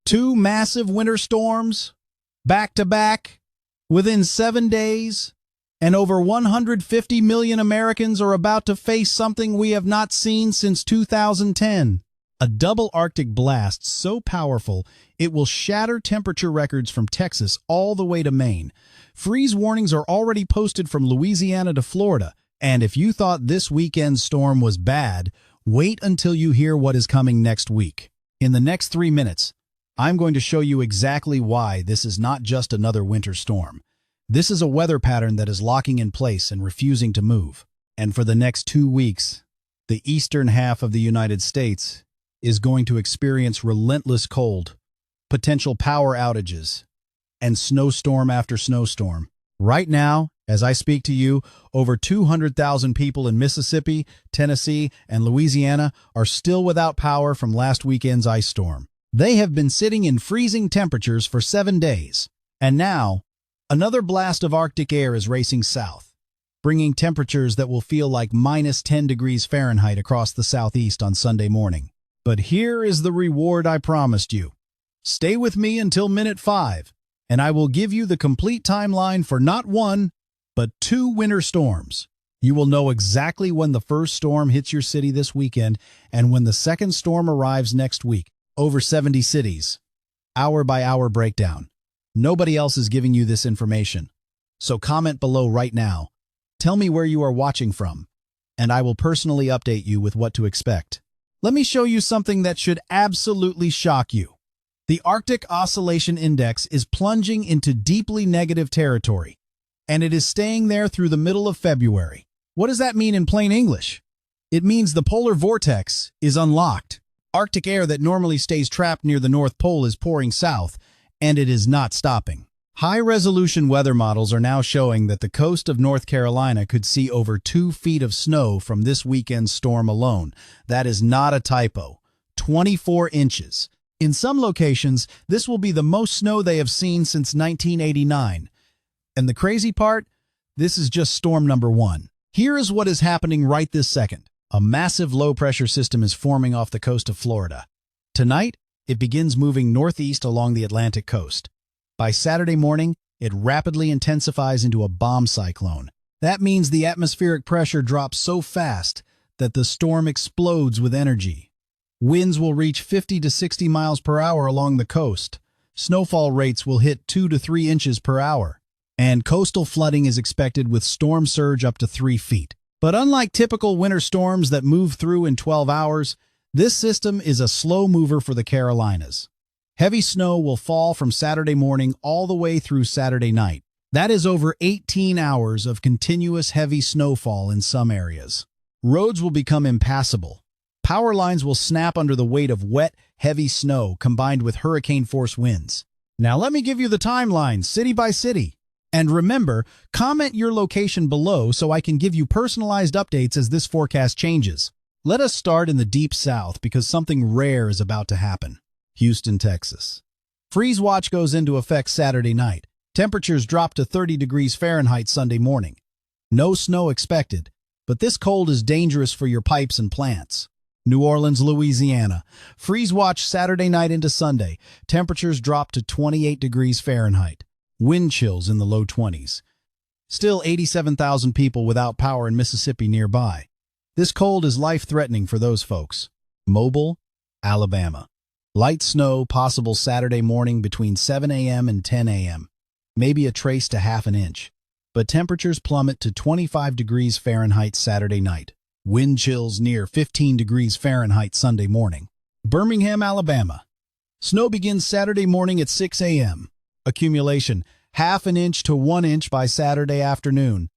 Two massive winter storms, back to back, within 7 days, and over 150 million Americans are about to face something we have not seen since 2010. A double Arctic blast so powerful it will shatter temperature records from Texas all the way to Maine. Freeze warnings are already posted from Louisiana to Florida, and if you thought this weekend's storm was bad, wait until you hear what is coming next week. In the next 3 minutes, I'm going to show you exactly why this is not just another winter storm. This is a weather pattern that is locking in place and refusing to move. And for the next 2 weeks, the eastern half of the United States is going to experience relentless cold, potential power outages, and snowstorm after snowstorm. Right now, as I speak to you, over 200,000 people in Mississippi, Tennessee, and Louisiana are still without power from last weekend's ice storm. They have been sitting in freezing temperatures for 7 days. And now, another blast of Arctic air is racing south, bringing temperatures that will feel like minus 10 degrees Fahrenheit across the southeast on Sunday morning. But here is the reward I promised you. Stay with me until minute 5, and I will give you the complete timeline for not one, but 2 winter storms. You will know exactly when the first storm hits your city this weekend and when the second storm arrives next week. Over 70 cities. Hour-by-hour breakdown. Nobody else is giving you this information. So comment below right now. Tell me where you are watching from, and I will personally update you with what to expect. Let me show you something that should absolutely shock you. The Arctic Oscillation Index is plunging into deeply negative territory, and it is staying there through the middle of February. What does that mean in plain English? It means the polar vortex is unlocked. Arctic air that normally stays trapped near the North Pole is pouring south, and it is not stopping. High-resolution weather models are now showing that the coast of North Carolina could see over 2 feet of snow from this weekend's storm alone. That is not a typo. 24 inches. In some locations, this will be the most snow they have seen since 1989. And the crazy part? This is just storm number 1. Here is what is happening right this second. A massive low-pressure system is forming off the coast of Florida. Tonight, it begins moving northeast along the Atlantic coast. By Saturday morning, it rapidly intensifies into a bomb cyclone. That means the atmospheric pressure drops so fast that the storm explodes with energy. Winds will reach 50 to 60 miles per hour along the coast. Snowfall rates will hit 2 to 3 inches per hour. And coastal flooding is expected with storm surge up to 3 feet. But unlike typical winter storms that move through in 12 hours, this system is a slow mover for the Carolinas. Heavy snow will fall from Saturday morning all the way through Saturday night. That is over 18 hours of continuous heavy snowfall in some areas. Roads will become impassable. Power lines will snap under the weight of wet, heavy snow combined with hurricane-force winds. Now let me give you the timeline, city by city. And remember, comment your location below so I can give you personalized updates as this forecast changes. Let us start in the deep south because something rare is about to happen. Houston, Texas. Freeze watch goes into effect Saturday night. Temperatures drop to 30 degrees Fahrenheit Sunday morning. No snow expected, but this cold is dangerous for your pipes and plants. New Orleans, Louisiana. Freeze watch Saturday night into Sunday. Temperatures drop to 28 degrees Fahrenheit. Wind chills in the low 20s. Still 87,000 people without power in Mississippi nearby. This cold is life-threatening for those folks. Mobile, Alabama. Light snow possible Saturday morning between 7 a.m. and 10 a.m. Maybe a trace to half an inch. But temperatures plummet to 25 degrees Fahrenheit Saturday night. Wind chills near 15 degrees Fahrenheit Sunday morning. Birmingham, Alabama. Snow begins Saturday morning at 6 a.m. Accumulation, half an inch to 1 inch by Saturday afternoon.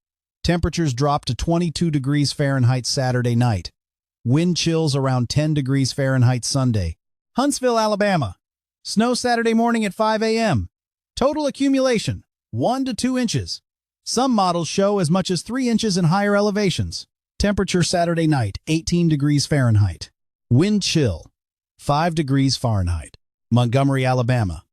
Temperatures drop to 22 degrees Fahrenheit Saturday night. Wind chills around 10 degrees Fahrenheit Sunday. Huntsville, Alabama. Snow Saturday morning at 5 a.m. Total accumulation, 1 to 2 inches. Some models show as much as 3 inches in higher elevations. Temperature Saturday night, 18 degrees Fahrenheit. Wind chill, 5 degrees Fahrenheit. Montgomery, Alabama.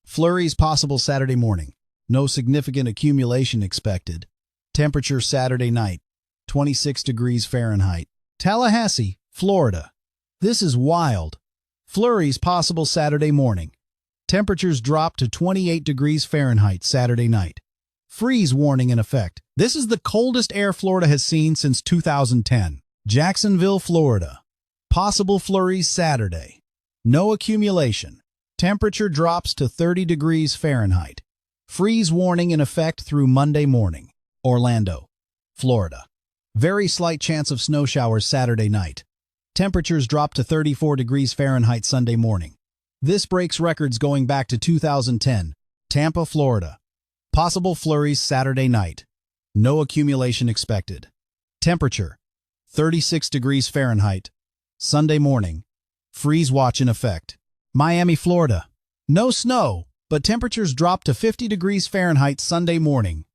Flurries possible Saturday morning. No significant accumulation expected. Temperature Saturday night, 26 degrees Fahrenheit. Tallahassee, Florida. This is wild. Flurries possible Saturday morning. Temperatures drop to 28 degrees Fahrenheit Saturday night. Freeze warning in effect. This is the coldest air Florida has seen since 2010. Jacksonville, Florida. Possible flurries Saturday. No accumulation. Temperature drops to 30 degrees Fahrenheit. Freeze warning in effect through Monday morning. Orlando, Florida. Very slight chance of snow showers Saturday night. Temperatures drop to 34 degrees Fahrenheit Sunday morning. This breaks records going back to 2010. Tampa, Florida. Possible flurries Saturday night. No accumulation expected. Temperature, 36 degrees Fahrenheit. Sunday morning. Freeze watch in effect. Miami, Florida. No snow, but temperatures drop to 50 degrees Fahrenheit Sunday morning.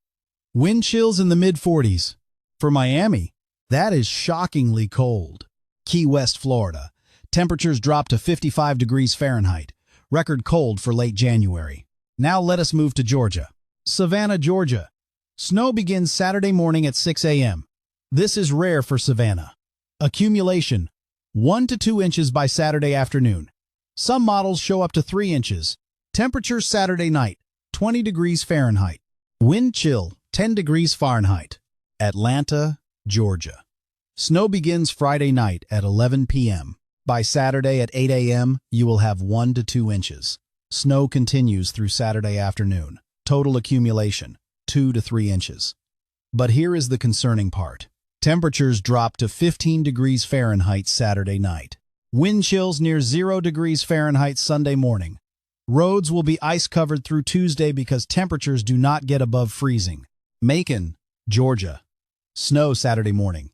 Wind chills in the mid-40s. For Miami, that is shockingly cold. Key West, Florida. Temperatures drop to 55 degrees Fahrenheit. Record cold for late January. Now let us move to Georgia. Savannah, Georgia. Snow begins Saturday morning at 6 a.m. This is rare for Savannah. Accumulation, 1 to 2 inches by Saturday afternoon. Some models show up to 3 inches. Temperature Saturday night, 20 degrees Fahrenheit. Wind chill, 10 degrees Fahrenheit. Atlanta, Georgia. Snow begins Friday night at 11 p.m. By Saturday at 8 a.m., you will have 1 to 2 inches. Snow continues through Saturday afternoon. Total accumulation, 2 to 3 inches. But here is the concerning part. Temperatures drop to 15 degrees Fahrenheit Saturday night. Wind chills near 0 degrees Fahrenheit Sunday morning. Roads will be ice-covered through Tuesday because temperatures do not get above freezing. Macon, Georgia. Snow Saturday morning.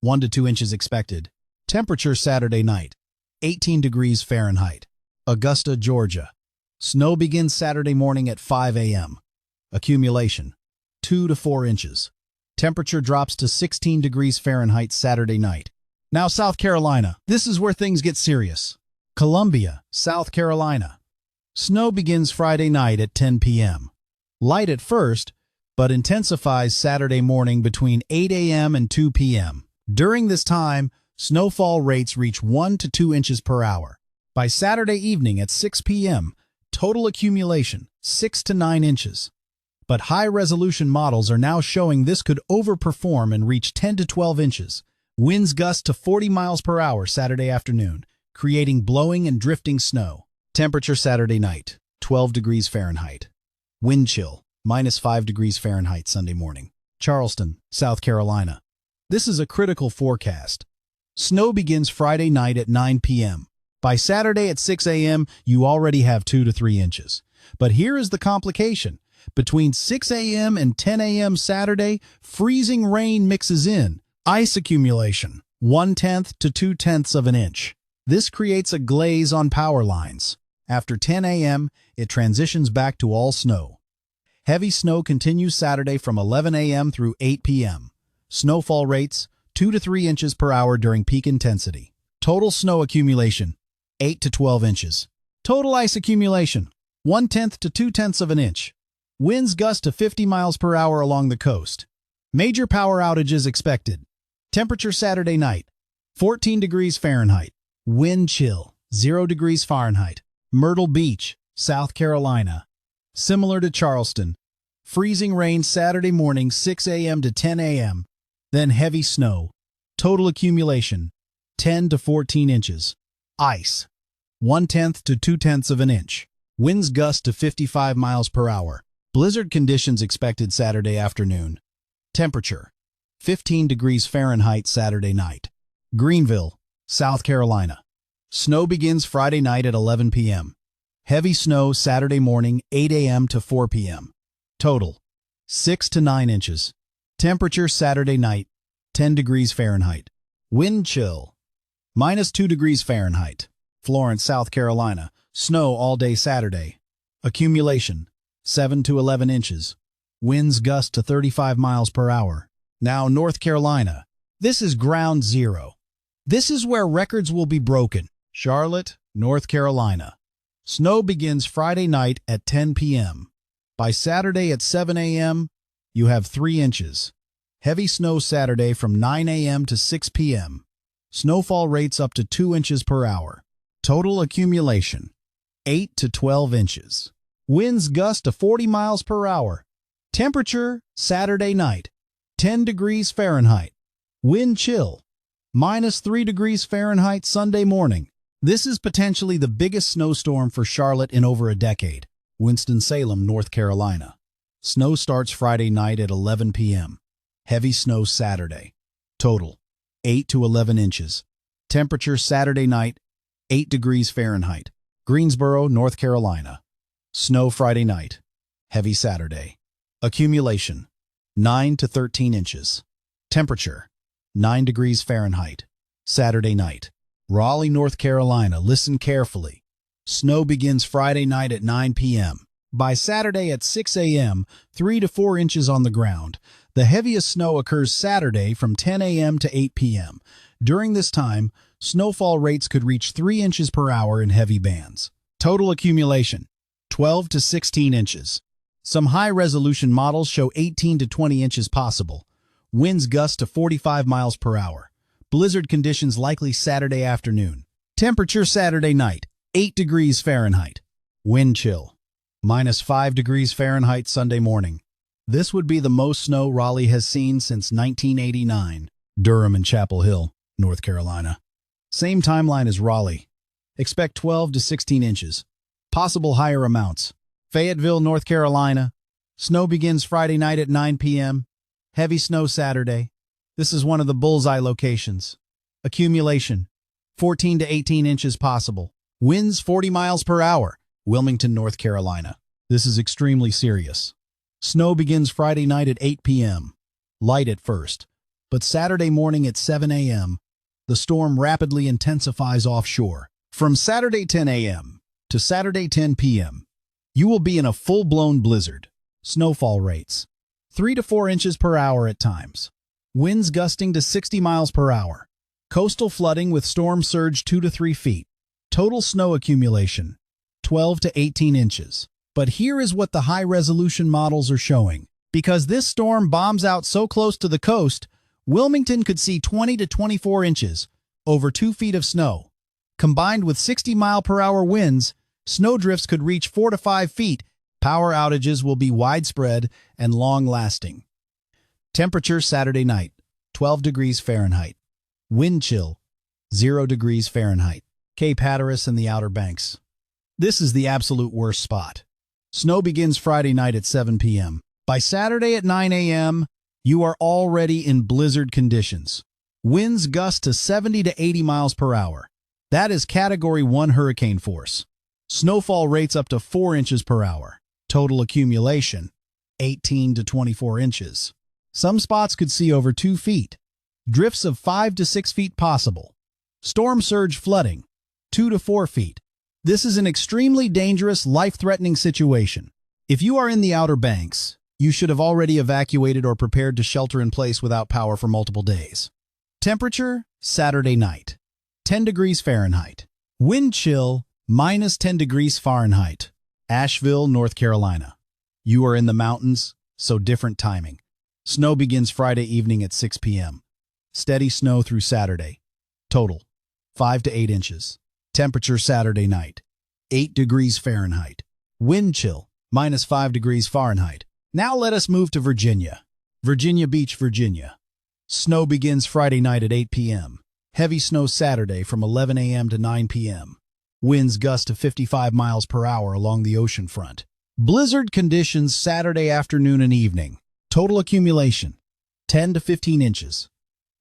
1 to 2 inches expected. Temperature Saturday night, 18 degrees Fahrenheit. Augusta, Georgia. Snow begins Saturday morning at 5 a.m. Accumulation, 2 to 4 inches. Temperature drops to 16 degrees Fahrenheit Saturday night. Now South Carolina. This is where things get serious. Columbia, South Carolina. Snow begins Friday night at 10 p.m. Light at first, but intensifies Saturday morning between 8 a.m. and 2 p.m. During this time, snowfall rates reach 1 to 2 inches per hour. By Saturday evening at 6 p.m., total accumulation, 6 to 9 inches. But high-resolution models are now showing this could overperform and reach 10 to 12 inches. Winds gust to 40 miles per hour Saturday afternoon, creating blowing and drifting snow. Temperature Saturday night, 12 degrees Fahrenheit. Wind chill, -5 degrees Fahrenheit Sunday morning. Charleston, South Carolina. This is a critical forecast. Snow begins Friday night at 9 p.m. By Saturday at 6 a.m., you already have 2 to 3 inches. But here is the complication. Between 6 a.m. and 10 a.m. Saturday, freezing rain mixes in. Ice accumulation, 1/10 to 2/10 of an inch. This creates a glaze on power lines. After 10 a.m., it transitions back to all snow. Heavy snow continues Saturday from 11 a.m. through 8 p.m. Snowfall rates, 2 to 3 inches per hour during peak intensity. Total snow accumulation, 8 to 12 inches. Total ice accumulation, 1/10 to 2/10 of an inch. Winds gust to 50 miles per hour along the coast. Major power outages expected. Temperature Saturday night, 14 degrees Fahrenheit. Wind chill, 0 degrees Fahrenheit. Myrtle Beach, South Carolina. Similar to Charleston. Freezing rain Saturday morning 6 a.m. to 10 a.m. Then heavy snow. Total accumulation, 10 to 14 inches. Ice, 1/10 to 2/10 of an inch. Winds gust to 55 miles per hour. Blizzard conditions expected Saturday afternoon. Temperature, 15 degrees Fahrenheit Saturday night. Greenville, South Carolina. Snow begins Friday night at 11 p.m. Heavy snow Saturday morning 8 a.m. to 4 p.m. Total, 6 to 9 inches. Temperature Saturday night, 10 degrees Fahrenheit. Wind chill, -2 degrees Fahrenheit. Florence, South Carolina. Snow all day Saturday. Accumulation, 7 to 11 inches. Winds gust to 35 miles per hour. Now North Carolina. This is ground zero. This is where records will be broken. Charlotte, North Carolina. Snow begins Friday night at 10 p.m. By Saturday at 7 a.m., you have 3 inches. Heavy snow Saturday from 9 a.m. to 6 p.m. Snowfall rates up to 2 inches per hour. Total accumulation, 8 to 12 inches. Winds gust to 40 miles per hour. Temperature, Saturday night, 10 degrees Fahrenheit. Wind chill, -3 degrees Fahrenheit Sunday morning. This is potentially the biggest snowstorm for Charlotte in over a decade. Winston-Salem, North Carolina. Snow starts Friday night at 11 p.m. Heavy snow Saturday. Total, 8 to 11 inches. Temperature Saturday night, 8 degrees Fahrenheit. Greensboro, North Carolina. Snow Friday night. Heavy Saturday. Accumulation, 9 to 13 inches. Temperature, 9 degrees Fahrenheit. Saturday night. Raleigh, North Carolina. Listen carefully. Snow begins Friday night at 9 p.m. By Saturday at 6 a.m., 3 to 4 inches on the ground. The heaviest snow occurs Saturday from 10 a.m. to 8 p.m. During this time, snowfall rates could reach 3 inches per hour in heavy bands. Total accumulation, 12 to 16 inches. Some high-resolution models show 18 to 20 inches possible. Winds gust to 45 miles per hour. Blizzard conditions likely Saturday afternoon. Temperature Saturday night, 8 degrees Fahrenheit. Wind chill, -5 degrees Fahrenheit Sunday morning. This would be the most snow Raleigh has seen since 1989. Durham and Chapel Hill, North Carolina. Same timeline as Raleigh. Expect 12 to 16 inches. Possible higher amounts. Fayetteville, North Carolina. Snow begins Friday night at 9 p.m. Heavy snow Saturday. This is one of the bullseye locations. Accumulation, 14 to 18 inches possible. Winds 40 miles per hour. Wilmington, North Carolina. This is extremely serious. Snow begins Friday night at 8 p.m. Light at first, but Saturday morning at 7 a.m., the storm rapidly intensifies offshore. From Saturday 10 a.m. to Saturday 10 p.m., you will be in a full-blown blizzard. Snowfall rates, 3 to 4 inches per hour at times. Winds gusting to 60 miles per hour. Coastal flooding with storm surge 2 to 3 feet. Total snow accumulation, 12 to 18 inches. But here is what the high-resolution models are showing. Because this storm bombs out so close to the coast, Wilmington could see 20 to 24 inches, over 2 feet of snow. Combined with 60-mile-per-hour winds, snowdrifts could reach 4 to 5 feet. Power outages will be widespread and long-lasting. Temperature Saturday night, 12 degrees Fahrenheit. Wind chill, 0 degrees Fahrenheit. Cape Hatteras and the Outer Banks. This is the absolute worst spot. Snow begins Friday night at 7 p.m. By Saturday at 9 a.m., you are already in blizzard conditions. Winds gust to 70 to 80 miles per hour. That is Category 1 hurricane force. Snowfall rates up to 4 inches per hour. Total accumulation, 18 to 24 inches. Some spots could see over 2 feet. Drifts of 5 to 6 feet possible. Storm surge flooding, 2 to 4 feet. This is an extremely dangerous, life-threatening situation. If you are in the Outer Banks, you should have already evacuated or prepared to shelter in place without power for multiple days. Temperature, Saturday night, 10 degrees Fahrenheit. Wind chill, -10 degrees Fahrenheit. Asheville, North Carolina. You are in the mountains, so different timing. Snow begins Friday evening at 6 p.m. Steady snow through Saturday. Total, 5 to 8 inches. Temperature Saturday night, 8 degrees Fahrenheit. Wind chill, -5 degrees Fahrenheit. Now let us move to Virginia. Virginia Beach, Virginia. Snow begins Friday night at 8 p.m. Heavy snow Saturday from 11 a.m. to 9 p.m. Winds gust to 55 miles per hour along the ocean front. Blizzard conditions Saturday afternoon and evening. Total accumulation, 10 to 15 inches.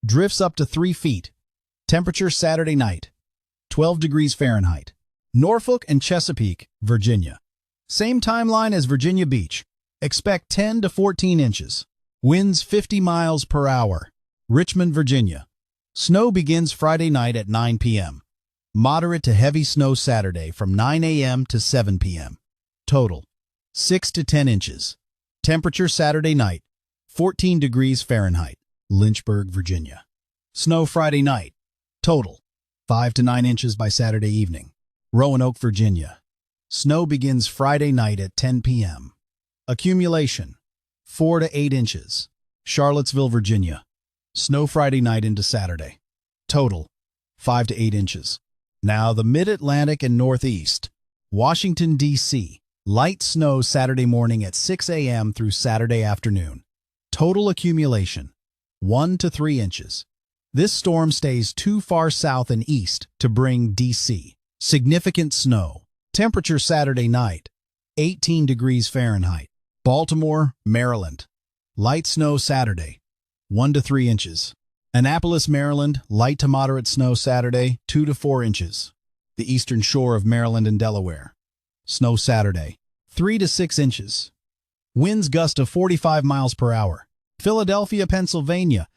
Drifts up to 3 feet. Temperature Saturday night, 12 degrees Fahrenheit. Norfolk and Chesapeake, Virginia. Same timeline as Virginia Beach. Expect 10 to 14 inches. Winds 50 miles per hour. Richmond, Virginia. Snow begins Friday night at 9 p.m. Moderate to heavy snow Saturday from 9 a.m. to 7 p.m. Total, 6 to 10 inches. Temperature Saturday night, 14 degrees Fahrenheit. Lynchburg, Virginia. Snow Friday night. Total, 5 to 9 inches by Saturday evening. Roanoke, Virginia. Snow begins Friday night at 10 p.m. Accumulation, 4 to 8 inches. Charlottesville, Virginia. Snow Friday night into Saturday. Total, 5 to 8 inches. Now the Mid-Atlantic and Northeast. Washington, D.C. Light snow Saturday morning at 6 a.m. through Saturday afternoon. Total accumulation, 1 to 3 inches. This storm stays too far south and east to bring D.C. significant snow. Temperature Saturday night, 18 degrees Fahrenheit. Baltimore, Maryland. Light snow Saturday, 1 to 3 inches. Annapolis, Maryland. Light to moderate snow Saturday, 2 to 4 inches. The eastern shore of Maryland and Delaware. Snow Saturday, 3 to 6 inches. Winds gust of 45 miles per hour. Philadelphia, Pennsylvania.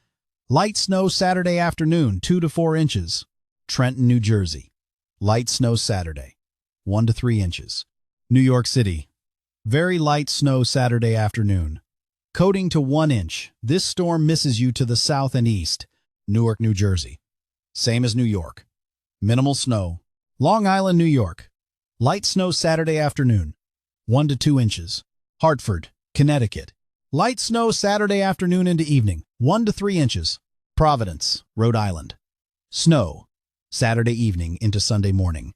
Light snow Saturday afternoon, 2 to 4 inches. Trenton, New Jersey. Light snow Saturday, 1 to 3 inches. New York City. Very light snow Saturday afternoon. Coating to 1 inch. This storm misses you to the south and east. Newark, New Jersey. Same as New York. Minimal snow. Long Island, New York. Light snow Saturday afternoon, 1 to 2 inches. Hartford, Connecticut. Light snow Saturday afternoon into evening, 1 to 3 inches. Providence, Rhode Island. Snow Saturday evening into Sunday morning,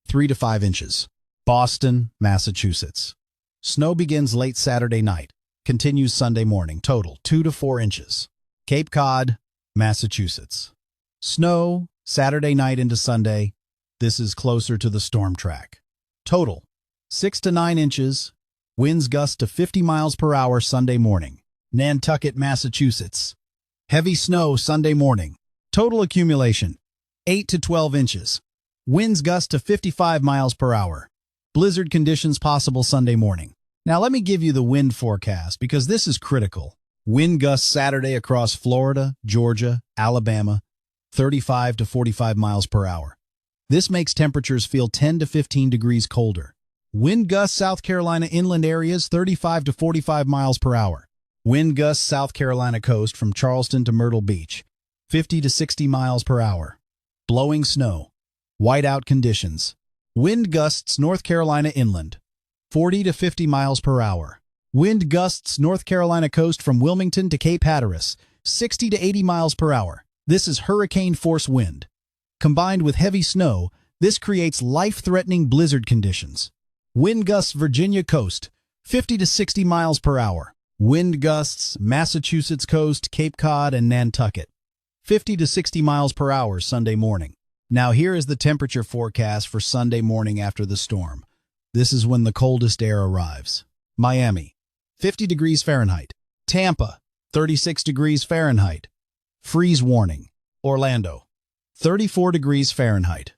3 to 5 inches. Boston, Massachusetts. Snow begins late Saturday night, continues Sunday morning, total 2 to 4 inches. Cape Cod, Massachusetts. Snow Saturday night into Sunday. This is closer to the storm track. Total 6 to 9 inches. Winds gust to 50 miles per hour Sunday morning. Nantucket, Massachusetts. Heavy snow Sunday morning. Total accumulation, 8 to 12 inches. Winds gust to 55 miles per hour. Blizzard conditions possible Sunday morning. Now let me give you the wind forecast because this is critical. Wind gusts Saturday across Florida, Georgia, Alabama, 35 to 45 miles per hour. This makes temperatures feel 10 to 15 degrees colder. Wind gusts South Carolina inland areas 35 to 45 miles per hour. Wind gusts South Carolina coast from Charleston to Myrtle Beach, 50 to 60 miles per hour. Blowing snow. Whiteout conditions. Wind gusts North Carolina inland, 40 to 50 miles per hour. Wind gusts North Carolina coast from Wilmington to Cape Hatteras, 60 to 80 miles per hour. This is hurricane force wind. Combined with heavy snow, this creates life-threatening blizzard conditions. Wind gusts Virginia coast, 50 to 60 miles per hour. Wind gusts Massachusetts coast, Cape Cod, and Nantucket, 50 to 60 miles per hour Sunday morning. Now here is the temperature forecast for Sunday morning after the storm. This is when the coldest air arrives. Miami, 50 degrees Fahrenheit. Tampa, 36 degrees Fahrenheit. Freeze warning. Orlando, 34 degrees Fahrenheit.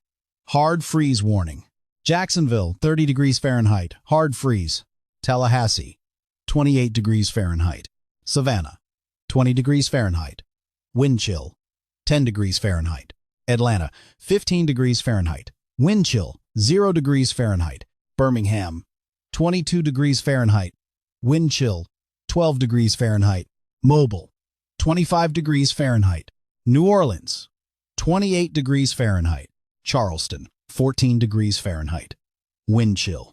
Hard freeze warning. Jacksonville, 30 degrees Fahrenheit. Hard freeze. Tallahassee, 28 degrees Fahrenheit. Savannah, 20 degrees Fahrenheit. Wind chill, 10 degrees Fahrenheit. Atlanta, 15 degrees Fahrenheit. Wind chill, 0 degrees Fahrenheit. Birmingham, 22 degrees Fahrenheit. Wind chill, 12 degrees Fahrenheit. Mobile, 25 degrees Fahrenheit. New Orleans, 28 degrees Fahrenheit. Charleston, 14 degrees Fahrenheit. Wind chill,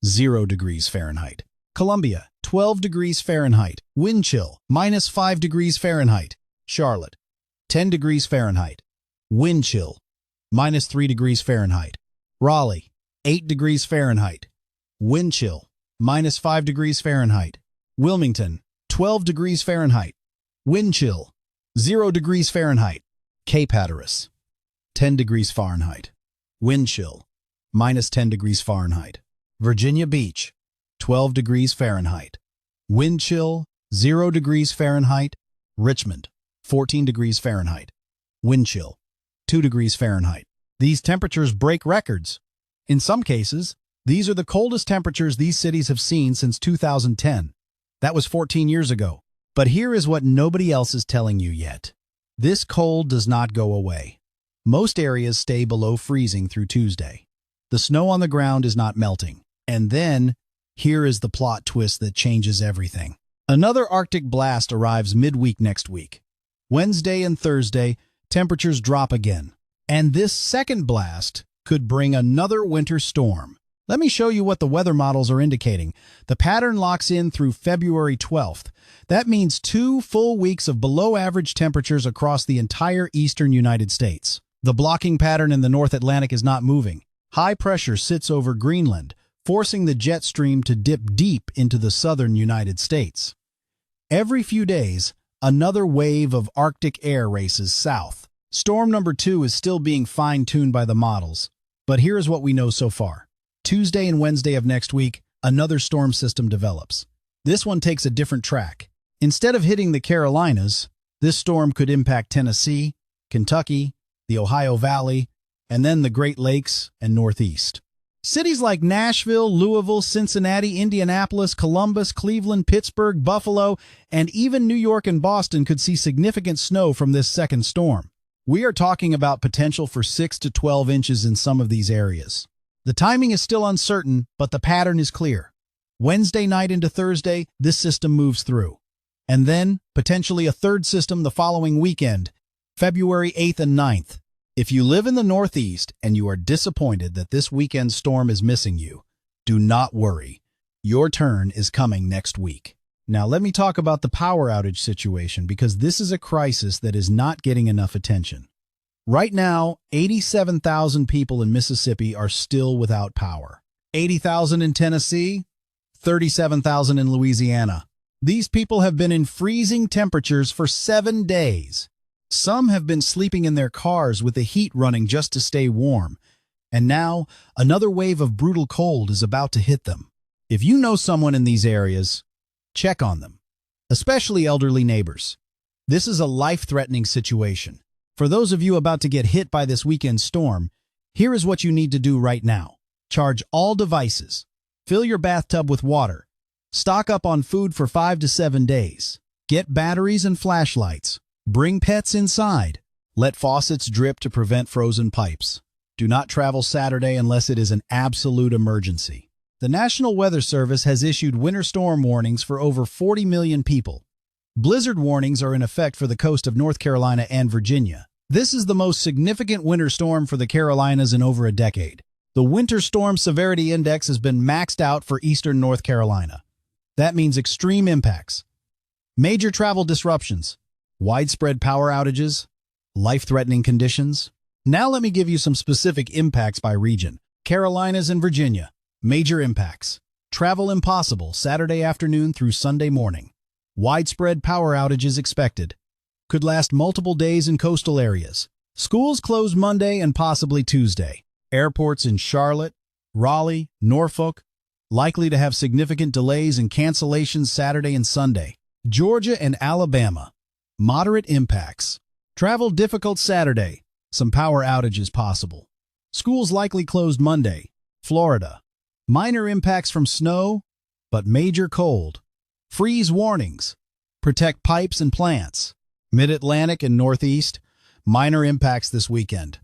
0 degrees Fahrenheit. Columbia, 12 degrees Fahrenheit. Wind chill, -5 degrees Fahrenheit. Charlotte, 10 degrees Fahrenheit. Wind chill, -3 degrees Fahrenheit. Raleigh, 8 degrees Fahrenheit. Wind chill, -5 degrees Fahrenheit. Wilmington, 12 degrees Fahrenheit. Wind chill, 0 degrees Fahrenheit. Cape Hatteras, 10 degrees Fahrenheit. Wind chill, -10 degrees Fahrenheit. Virginia Beach, 12 degrees Fahrenheit. Wind chill, 0 degrees Fahrenheit. Richmond, 14 degrees Fahrenheit. Wind chill, 2 degrees Fahrenheit. These temperatures break records. In some cases, these are the coldest temperatures these cities have seen since 2010. That was 14 years ago. But here is what nobody else is telling you yet. This cold does not go away. Most areas stay below freezing through Tuesday. The snow on the ground is not melting. And then, here is the plot twist that changes everything. Another Arctic blast arrives midweek next week. Wednesday and Thursday, temperatures drop again. And this second blast could bring another winter storm. Let me show you what the weather models are indicating. The pattern locks in through February 12th. That means 2 full weeks of below-average temperatures across the entire eastern United States. The blocking pattern in the North Atlantic is not moving. High pressure sits over Greenland, forcing the jet stream to dip deep into the southern United States. Every few days, another wave of Arctic air races south. Storm number 2 is still being fine-tuned by the models, but here is what we know so far. Tuesday and Wednesday of next week, another storm system develops. This one takes a different track. Instead of hitting the Carolinas, this storm could impact Tennessee, Kentucky, the Ohio Valley, and then the Great Lakes and Northeast. Cities like Nashville, Louisville, Cincinnati, Indianapolis, Columbus, Cleveland, Pittsburgh, Buffalo, and even New York and Boston could see significant snow from this second storm. We are talking about potential for 6 to 12 inches in some of these areas. The timing is still uncertain, but the pattern is clear. Wednesday night into Thursday, this system moves through. And then, potentially a third system the following weekend, February 8th and 9th. If you live in the Northeast and you are disappointed that this weekend's storm is missing you, do not worry. Your turn is coming next week. Now let me talk about the power outage situation because this is a crisis that is not getting enough attention. Right now, 87,000 people in Mississippi are still without power. 80,000 in Tennessee, 37,000 in Louisiana. These people have been in freezing temperatures for 7 days. Some have been sleeping in their cars with the heat running just to stay warm. And now, another wave of brutal cold is about to hit them. If you know someone in these areas, check on them, especially elderly neighbors. This is a life-threatening situation. For those of you about to get hit by this weekend storm, here is what you need to do right now. Charge all devices. Fill your bathtub with water. Stock up on food for 5 to 7 days. Get batteries and flashlights. Bring pets inside. Let faucets drip to prevent frozen pipes. Do not travel Saturday unless it is an absolute emergency. The National Weather Service has issued winter storm warnings for over 40 million people. Blizzard warnings are in effect for the coast of North Carolina and Virginia. This is the most significant winter storm for the Carolinas in over a decade. The Winter Storm Severity Index has been maxed out for eastern North Carolina. That means extreme impacts, major travel disruptions, widespread power outages, life-threatening conditions. Now let me give you some specific impacts by region. Carolinas and Virginia. Major impacts. Travel impossible Saturday afternoon through Sunday morning. Widespread power outages expected. Could last multiple days in coastal areas. Schools closed Monday and possibly Tuesday. Airports in Charlotte, Raleigh, Norfolk, likely to have significant delays and cancellations Saturday and Sunday. Georgia and Alabama. Moderate impacts. Travel difficult Saturday. Some power outages possible. Schools likely closed Monday. Florida. Minor impacts from snow, but major cold. Freeze warnings. Protect pipes and plants. Mid-Atlantic and Northeast. Minor impacts this weekend,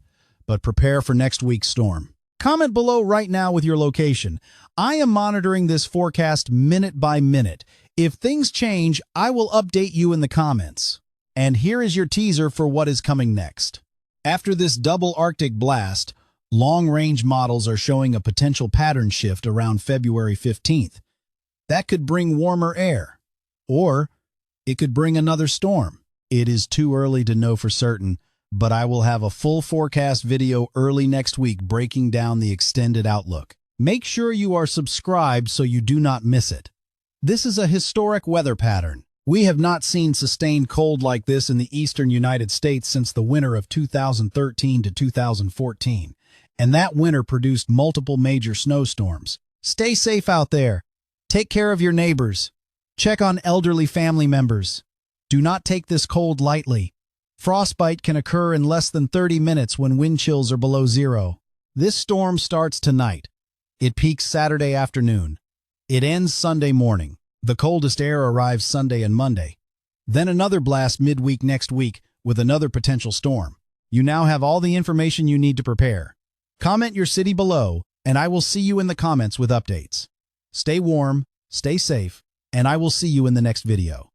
but prepare for next week's storm. Comment below right now with your location. I am monitoring this forecast minute by minute. If things change, I will update you in the comments. And here is your teaser for what is coming next. After this double Arctic blast, long-range models are showing a potential pattern shift around February 15th. That could bring warmer air, or it could bring another storm. It is too early to know for certain, but I will have a full forecast video early next week breaking down the extended outlook. Make sure you are subscribed so you do not miss it. This is a historic weather pattern. We have not seen sustained cold like this in the eastern United States since the winter of 2013 to 2014, and that winter produced multiple major snowstorms. Stay safe out there. Take care of your neighbors. Check on elderly family members. Do not take this cold lightly. Frostbite can occur in less than 30 minutes when wind chills are below zero. This storm starts tonight. It peaks Saturday afternoon. It ends Sunday morning. The coldest air arrives Sunday and Monday. Then another blast midweek next week with another potential storm. You now have all the information you need to prepare. Comment your city below, and I will see you in the comments with updates. Stay warm, stay safe, and I will see you in the next video.